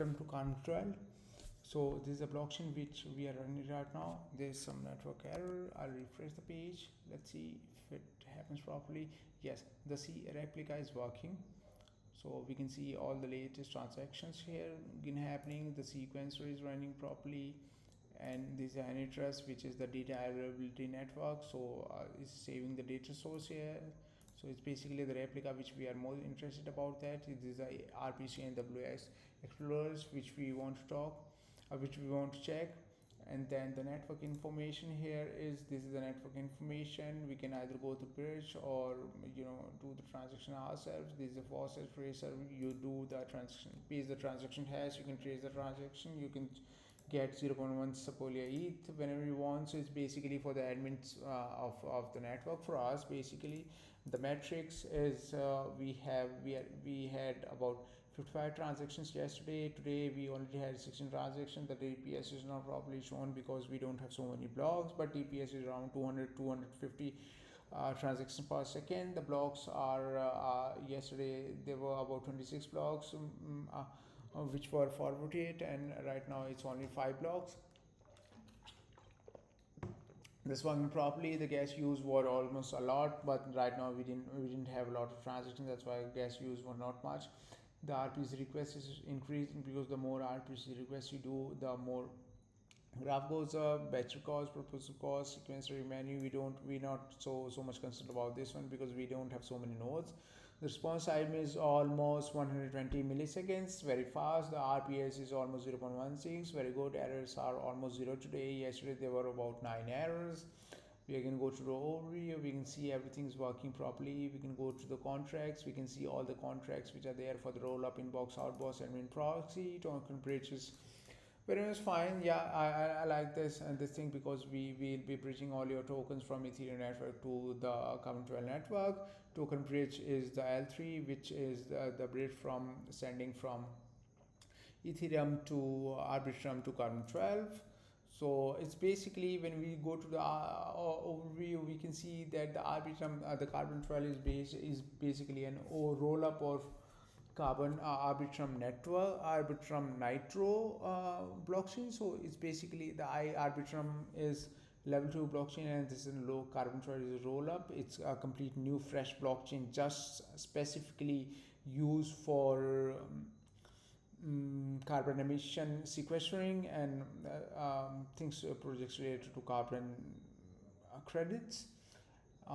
Welcome to Carbonis 12. So this is a blockchain which we are running right now. There's some network error. I'll refresh the page. Let's see if it happens properly. Yes, the C replica is working. So we can see all the latest transactions here again happening. The sequencer is running properly, and this is Anitrust, which is the data availability network. So it's saving the data source here. So it's basically the replica which we are more interested about. That this is the RPC and WS explorers which we want to talk, which we want to check. And then the network information here is, this is the network information. We can either go to bridge or do the transaction ourselves. This is a faucet tracer. You do the transaction, paste the transaction hash, you can trace the transaction, you can get 0.1 Sepolia ETH whenever you want. So it's basically for the admins of the network. For us, basically the metrics is we had about 55 transactions yesterday. Today we only had 16 transactions. The DPS is not properly shown because we don't have so many blocks, but DPS is around 250 transactions per second. The blocks are yesterday there were about 26 blocks which were forwarded, and right now it's only 5 blocks. This working properly. The gas use were almost a lot, but right now we didn't have a lot of transactions. That's why gas use were not much. The RPC request is increasing because the more RPC requests you do, the more graph goes up. Battery cost, proposal cost, sequencer menu, we're not so much concerned about this one because we don't have so many nodes. The response time is almost 120 milliseconds, very fast. The RPS is almost 0.16, very good. Errors are almost 0 today. Yesterday there were about 9 errors. We can go to the overview. We can see everything is working properly. We can go to the contracts. We can see all the contracts which are there for the roll up, inbox, outbox, admin, proxy, token bridges. Very much fine. Yeah, I like this and this thing because we will be bridging all your tokens from Ethereum network to the Carbonis 12 network. Token bridge is the L3, which is the bridge from sending from Ethereum to Arbitrum to Carbonis 12. So it's basically, when we go to the overview, we can see that the Arbitrum, the Carbonis 12 is basically an roll up of Arbitrum network, Arbitrum Nitro blockchain. So it's basically the Arbitrum is level 2 blockchain, and this is low Carbonis 12 is a roll up. It's a complete new fresh blockchain just specifically used for carbon emission sequestering and things, projects related to carbon credits.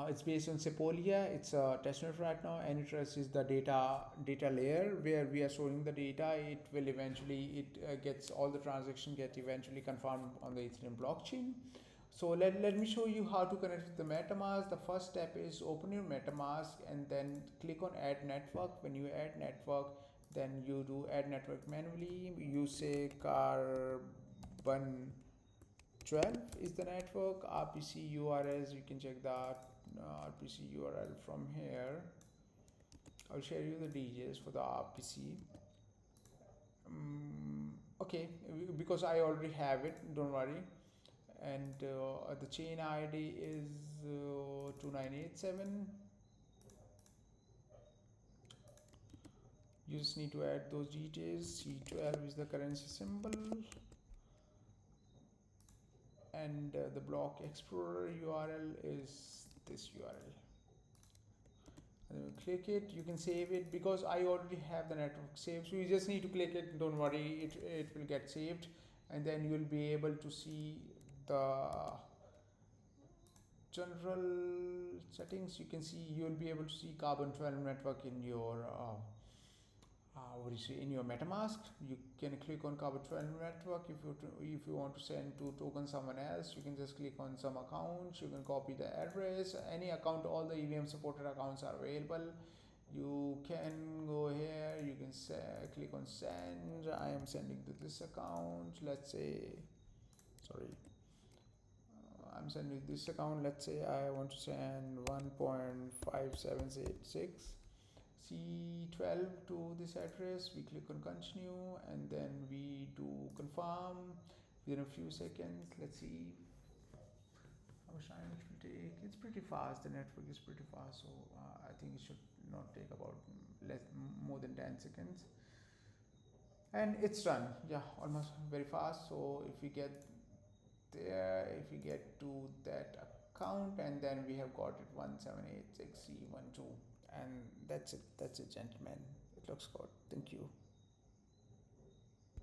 It's based on Sepolia. It's a testnet right now. Anitrust is the data layer where we are storing the data. It will eventually, gets all the transactions get eventually confirmed on the Ethereum blockchain. So let me show you how to connect with the MetaMask. The first step is open your MetaMask and then click on add network. When you add network, then you do add network manually. You say Carbon 12 is the network. RPC URLs, you can check that RPC URL from here. I'll share you the details for the RPC. Okay, because I already have it, don't worry. And the chain ID is 2987. You just need to add those details. C12 is the currency symbol, and the block explorer URL is this URL. And click it. You can save it because I already have the network saved, so you just need to click it. Don't worry, it will get saved, and then you'll be able to see the general settings. You can see, you'll be able to see Carbonis 12 network in your in your MetaMask. You can click on Carbonis 12 network. If you want to send to token someone else, you can just click on some accounts. You can copy the address, any account. All the EVM supported accounts are available. You can go here, you can click on send. I am sending to this account, let's say, sorry, I'm sending this account. Let's say I want to send 1.5786 C12 to this address. We click on continue and then we do confirm within a few seconds. Let's see how much time it will take. It's pretty fast. The network is pretty fast, so I think it should not take about more than 10 seconds. and it's done. Yeah, almost very fast. So if we get there, if we get to that account, and then we have got it 1786C12, and that's it, gentlemen. It looks good. Thank you.